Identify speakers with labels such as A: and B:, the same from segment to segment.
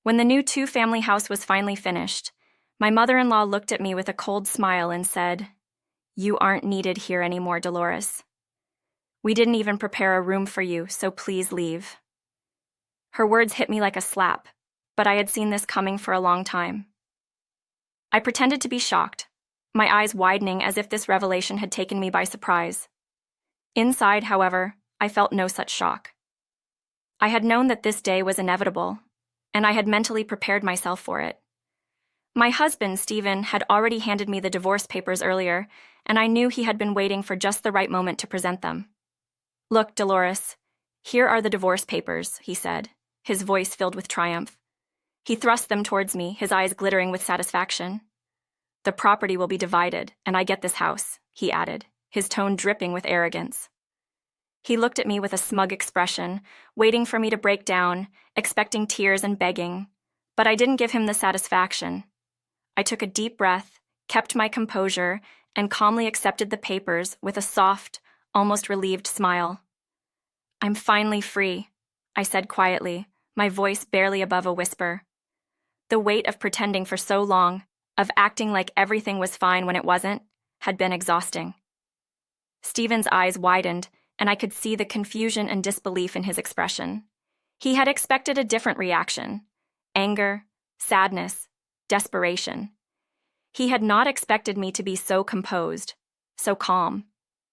A: When the new two-family house was finally finished, my mother-in-law looked at me with a cold smile and said, "You aren't needed here anymore, Dolores. We didn't even prepare a room for you, so please leave." Her words hit me like a slap, but I had seen this coming for a long time. I pretended to be shocked, my eyes widening as if this revelation had taken me by surprise. Inside, however, I felt no such shock. I had known that this day was inevitable, and I had mentally prepared myself for it. My husband, Stephen, had already handed me the divorce papers earlier, and I knew he had been waiting for just the right moment to present them. "Look, Dolores, here are the divorce papers," he said, his voice filled with triumph. He thrust them towards me, his eyes glittering with satisfaction. "The property will be divided, and I get this house," he added, his tone dripping with arrogance. He looked at me with a smug expression, waiting for me to break down, expecting tears and begging, but I didn't give him the satisfaction. I took a deep breath, kept my composure, and calmly accepted the papers with a soft, almost relieved smile. "I'm finally free," I said quietly, my voice barely above a whisper. The weight of pretending for so long, of acting like everything was fine when it wasn't, had been exhausting. Stephen's eyes widened, and I could see the confusion and disbelief in his expression. He had expected a different reaction: anger, sadness, desperation. He had not expected me to be so composed, so calm.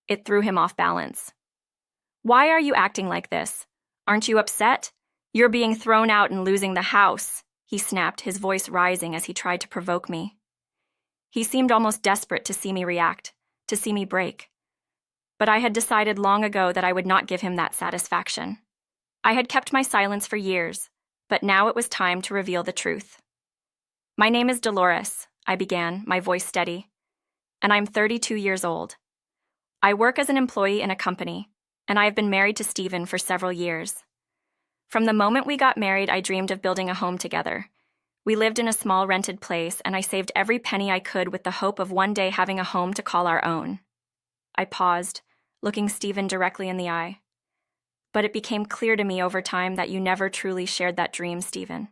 A: It threw him off balance. "Why are you acting like this? Aren't you upset? You're being thrown out and losing the house," he snapped, his voice rising as he tried to provoke me. He seemed almost desperate to see me react, to see me break. But I had decided long ago that I would not give him that satisfaction. I had kept my silence for years, but now it was time to reveal the truth. "My name is Dolores," I began, my voice steady, "and I'm 32 years old. I work as an employee in a company, and I have been married to Stephen for several years. From the moment we got married, I dreamed of building a home together. We lived in a small rented place, and I saved every penny I could with the hope of one day having a home to call our own." I paused, looking Stephen directly in the eye. "But it became clear to me over time that you never truly shared that dream, Stephen."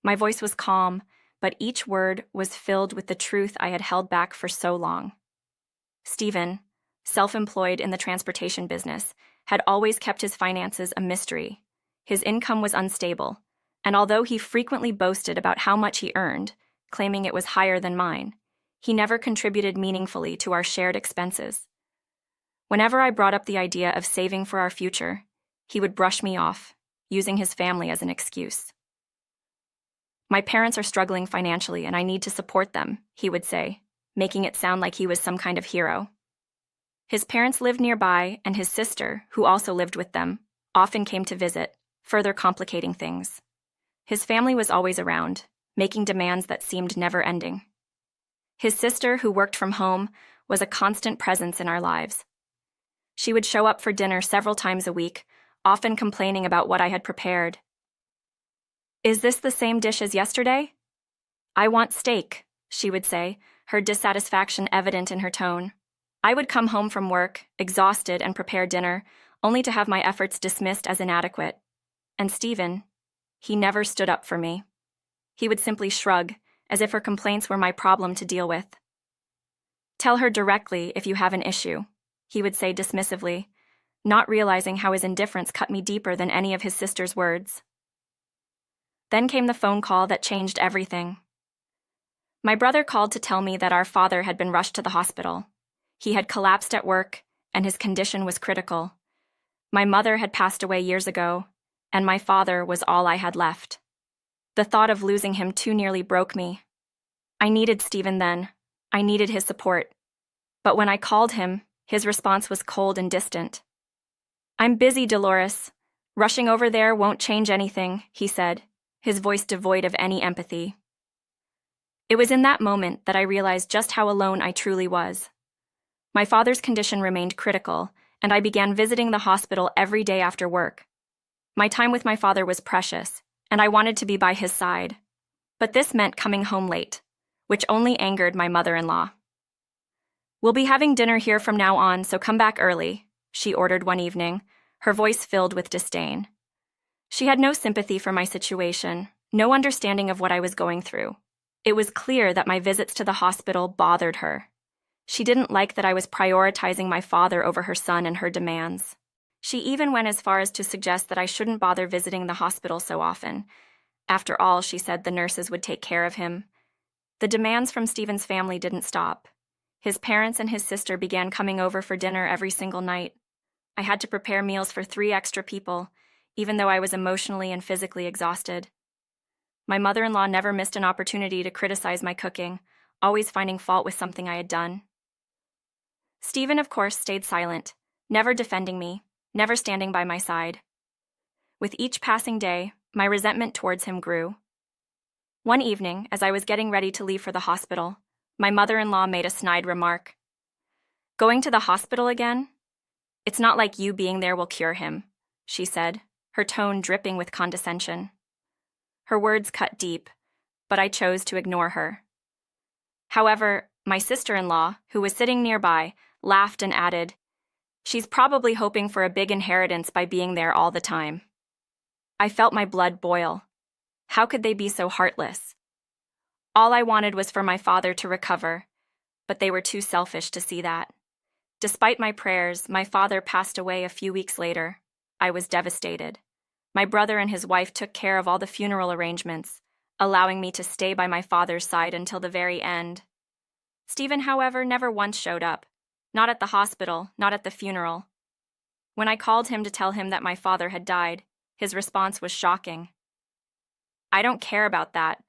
A: My voice was calm, but each word was filled with the truth I had held back for so long. Stephen, self-employed in the transportation business, had always kept his finances a mystery. His income was unstable, and although he frequently boasted about how much he earned, claiming it was higher than mine, he never contributed meaningfully to our shared expenses. Whenever I brought up the idea of saving for our future, he would brush me off, using his family as an excuse. "My parents are struggling financially and I need to support them," he would say, making it sound like he was some kind of hero. His parents lived nearby, and his sister, who also lived with them, often came to visit, further complicating things. His family was always around, making demands that seemed never-ending. His sister, who worked from home, was a constant presence in our lives. She would show up for dinner several times a week, often complaining about what I had prepared. "Is this the same dish as yesterday?" "I want steak," she would say, her dissatisfaction evident in her tone. I would come home from work, exhausted, and prepare dinner, only to have my efforts dismissed as inadequate. And Stephen, he never stood up for me. He would simply shrug, as if her complaints were my problem to deal with. "Tell her directly if you have an issue," he would say dismissively, not realizing how his indifference cut me deeper than any of his sister's words. Then came the phone call that changed everything. My brother called to tell me that our father had been rushed to the hospital. He had collapsed at work, and his condition was critical. My mother had passed away years ago, and my father was all I had left. The thought of losing him too nearly broke me. I needed Stephen then. I needed his support. But when I called him, his response was cold and distant. "I'm busy, Dolores. Rushing over there won't change anything," he said, his voice devoid of any empathy. It was in that moment that I realized just how alone I truly was. My father's condition remained critical, and I began visiting the hospital every day after work. My time with my father was precious, and I wanted to be by his side. But this meant coming home late, which only angered my mother-in-law. "We'll be having dinner here from now on, so come back early," she ordered one evening, her voice filled with disdain. She had no sympathy for my situation, no understanding of what I was going through. It was clear that my visits to the hospital bothered her. She didn't like that I was prioritizing my father over her son and her demands. She even went as far as to suggest that I shouldn't bother visiting the hospital so often. After all, she said the nurses would take care of him. The demands from Stephen's family didn't stop. His parents and his sister began coming over for dinner every single night. I had to prepare meals for 3 extra people, even though I was emotionally and physically exhausted. My mother-in-law never missed an opportunity to criticize my cooking, always finding fault with something I had done. Stephen, of course, stayed silent, never defending me, never standing by my side. With each passing day, my resentment towards him grew. One evening, as I was getting ready to leave for the hospital, my mother-in-law made a snide remark. "Going to the hospital again? It's not like you being there will cure him," she said, her tone dripping with condescension. Her words cut deep, but I chose to ignore her. However, my sister-in-law, who was sitting nearby, laughed and added, "She's probably hoping for a big inheritance by being there all the time." I felt my blood boil. How could they be so heartless? All I wanted was for my father to recover, but they were too selfish to see that. Despite my prayers, my father passed away a few weeks later. I was devastated. My brother and his wife took care of all the funeral arrangements, allowing me to stay by my father's side until the very end. Stephen, however, never once showed up. Not at the hospital, not at the funeral. When I called him to tell him that my father had died, his response was shocking. "I don't care about that.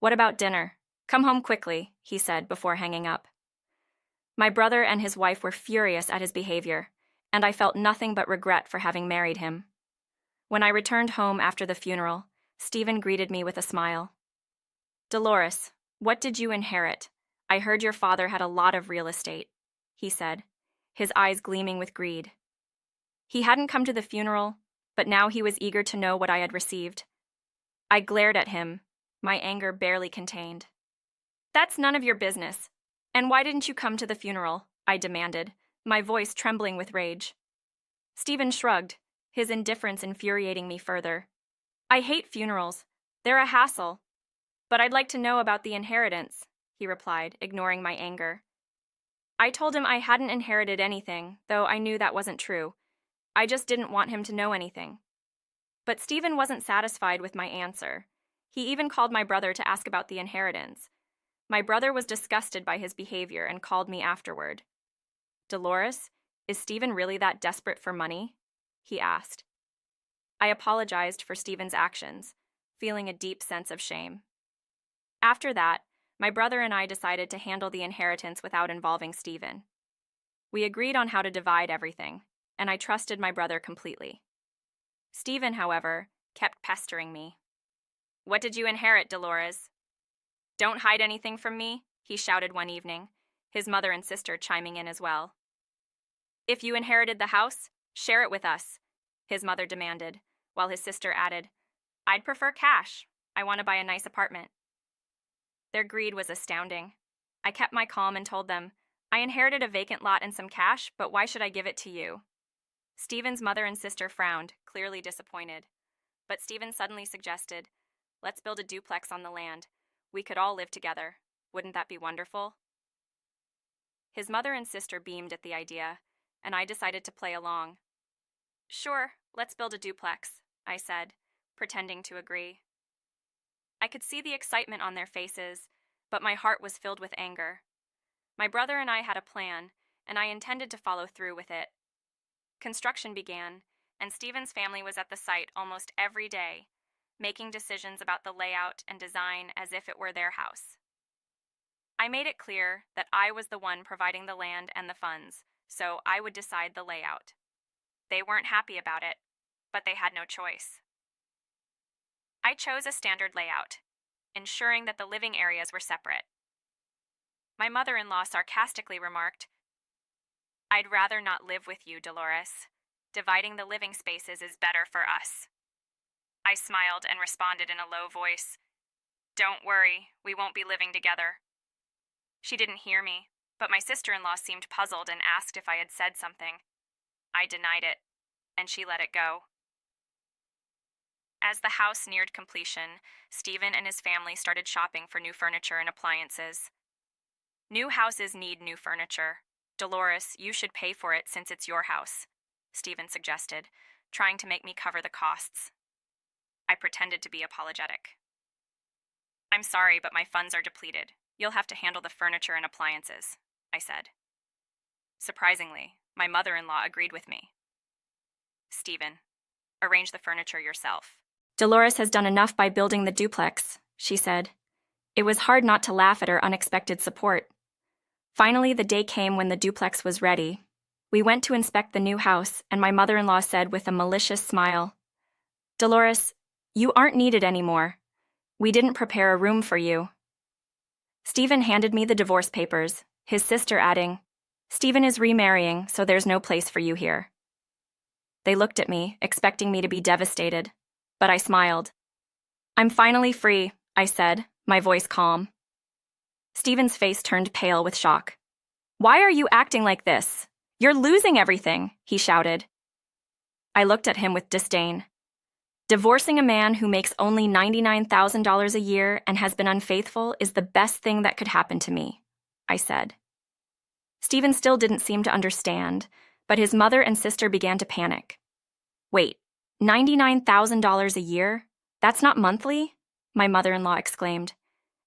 A: What about dinner? Come home quickly," he said before hanging up. My brother and his wife were furious at his behavior, and I felt nothing but regret for having married him. When I returned home after the funeral, Stephen greeted me with a smile. "Dolores, what did you inherit? I heard your father had a lot of real estate," he said, his eyes gleaming with greed. He hadn't come to the funeral, but now he was eager to know what I had received. I glared at him, my anger barely contained. "That's none of your business. And why didn't you come to the funeral?" I demanded, my voice trembling with rage. Stephen shrugged, his indifference infuriating me further. "I hate funerals. They're a hassle. But I'd like to know about the inheritance," he replied, ignoring my anger. I told him I hadn't inherited anything, though I knew that wasn't true. I just didn't want him to know anything. But Stephen wasn't satisfied with my answer. He even called my brother to ask about the inheritance. My brother was disgusted by his behavior and called me afterward. "Dolores, is Stephen really that desperate for money?" he asked. I apologized for Stephen's actions, feeling a deep sense of shame. After that, my brother and I decided to handle the inheritance without involving Stephen. We agreed on how to divide everything, and I trusted my brother completely. Stephen, however, kept pestering me. "What did you inherit, Dolores?" "Don't hide anything from me," he shouted one evening, his mother and sister chiming in as well. "If you inherited the house, share it with us," his mother demanded, while his sister added, "I'd prefer cash. I want to buy a nice apartment." Their greed was astounding. I kept my calm and told them, "I inherited a vacant lot and some cash, but why should I give it to you?" Stephen's mother and sister frowned, clearly disappointed. But Stephen suddenly suggested, "Let's build a duplex on the land. We could all live together. Wouldn't that be wonderful?" His mother and sister beamed at the idea, and I decided to play along. "Sure, let's build a duplex," I said, pretending to agree. I could see the excitement on their faces, but my heart was filled with anger. My brother and I had a plan, and I intended to follow through with it. Construction began, and Stephen's family was at the site almost every day, making decisions about the layout and design as if it were their house. I made it clear that I was the one providing the land and the funds, so I would decide the layout. They weren't happy about it, but they had no choice. I chose a standard layout, ensuring that the living areas were separate. My mother-in-law sarcastically remarked, "I'd rather not live with you, Dolores. Dividing the living spaces is better for us." I smiled and responded in a low voice, "Don't worry, we won't be living together." She didn't hear me, but my sister-in-law seemed puzzled and asked if I had said something. I denied it, and she let it go. As the house neared completion, Stephen and his family started shopping for new furniture and appliances. New houses need new furniture. Dolores, you should pay for it since it's your house, Stephen suggested, trying to make me cover the costs. I pretended to be apologetic. I'm sorry, but my funds are depleted. You'll have to handle the furniture and appliances, I said. Surprisingly, my mother-in-law agreed with me. Stephen, arrange the furniture yourself. Dolores has done enough by building the duplex, she said. It was hard not to laugh at her unexpected support. Finally, the day came when the duplex was ready. We went to inspect the new house, and my mother-in-law said with a malicious smile, Dolores, you aren't needed anymore. We didn't prepare a room for you. Stephen handed me the divorce papers, his sister adding, Stephen is remarrying, so there's no place for you here. They looked at me, expecting me to be devastated, but I smiled. I'm finally free, I said, my voice calm. Stephen's face turned pale with shock. Why are you acting like this? You're losing everything, he shouted. I looked at him with disdain. Divorcing a man who makes only $99,000 a year and has been unfaithful is the best thing that could happen to me, I said. Stephen still didn't seem to understand, but his mother and sister began to panic. Wait, $99,000 a year? That's not monthly? My mother-in-law exclaimed,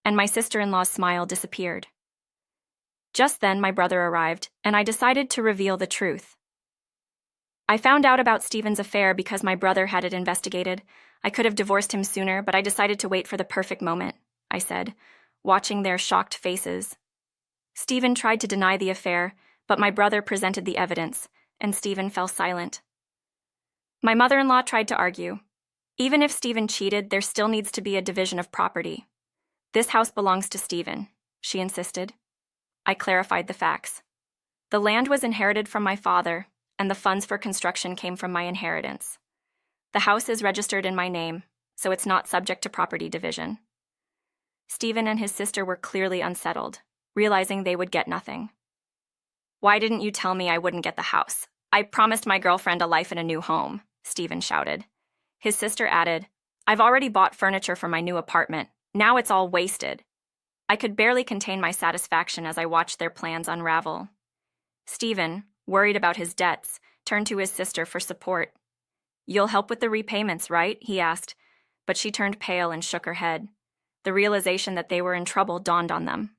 A: and my sister-in-law's smile disappeared. Just then, my brother arrived, and I decided to reveal the truth. I found out about Stephen's affair because my brother had it investigated. I could have divorced him sooner, but I decided to wait for the perfect moment, I said, watching their shocked faces. Stephen tried to deny the affair, but my brother presented the evidence, and Stephen fell silent. My mother-in-law tried to argue. Even if Stephen cheated, there still needs to be a division of property. This house belongs to Stephen, she insisted. I clarified the facts. The land was inherited from my father, and the funds for construction came from my inheritance. The house is registered in my name, so it's not subject to property division. Stephen and his sister were clearly unsettled, realizing they would get nothing. Why didn't you tell me I wouldn't get the house? I promised my girlfriend a life in a new home, Stephen shouted. His sister added, I've already bought furniture for my new apartment. Now it's all wasted. I could barely contain my satisfaction as I watched their plans unravel. Stephen, worried about his debts, turned to his sister for support. You'll help with the repayments, right? He asked, but she turned pale and shook her head. The realization that they were in trouble dawned on them.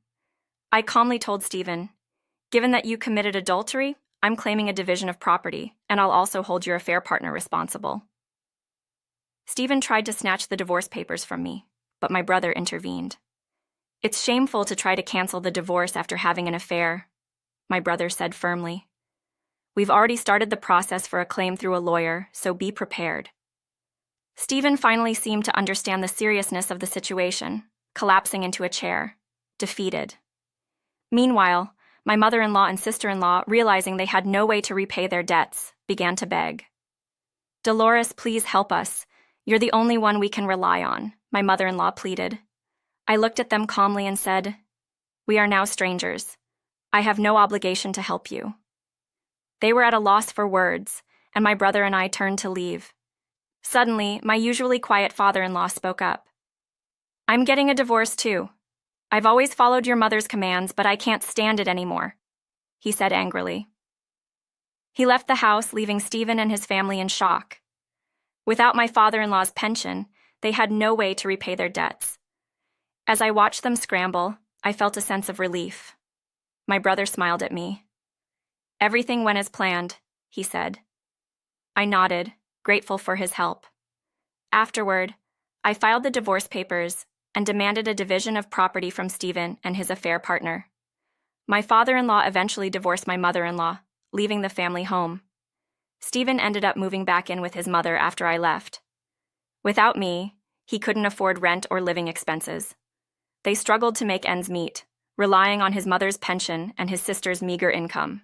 A: I calmly told Stephen, given that you committed adultery, I'm claiming a division of property, and I'll also hold your affair partner responsible. Stephen tried to snatch the divorce papers from me, but my brother intervened. It's shameful to try to cancel the divorce after having an affair, my brother said firmly. We've already started the process for a claim through a lawyer, so be prepared. Stephen finally seemed to understand the seriousness of the situation, collapsing into a chair, defeated. Meanwhile, my mother-in-law and sister-in-law, realizing they had no way to repay their debts, began to beg. Dolores, please help us. You're the only one we can rely on, my mother-in-law pleaded. I looked at them calmly and said, We are now strangers. I have no obligation to help you. They were at a loss for words, and my brother and I turned to leave. Suddenly, my usually quiet father-in-law spoke up. I'm getting a divorce too. I've always followed your mother's commands, but I can't stand it anymore, he said angrily. He left the house, leaving Stephen and his family in shock. Without my father-in-law's pension, they had no way to repay their debts. As I watched them scramble, I felt a sense of relief. My brother smiled at me. Everything went as planned, he said. I nodded, grateful for his help. Afterward, I filed the divorce papers and demanded a division of property from Stephen and his affair partner. My father-in-law eventually divorced my mother-in-law, leaving the family home. Stephen ended up moving back in with his mother after I left. Without me, he couldn't afford rent or living expenses. They struggled to make ends meet, relying on his mother's pension and his sister's meager income.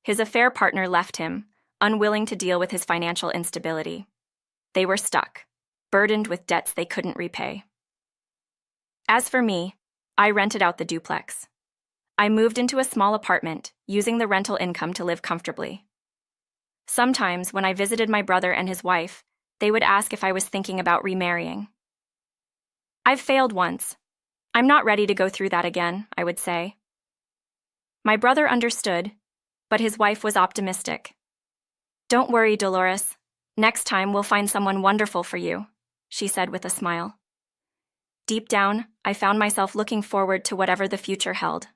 A: His affair partner left him, unwilling to deal with his financial instability. They were stuck, burdened with debts they couldn't repay. As for me, I rented out the duplex. I moved into a small apartment, using the rental income to live comfortably. Sometimes, when I visited my brother and his wife, They would ask if I was thinking about remarrying. I've failed once. I'm not ready to go through that again, I would say. My brother understood, but his wife was optimistic. Don't worry, Dolores. Next time we'll find someone wonderful for you, she said with a smile. Deep down, I found myself looking forward to whatever the future held.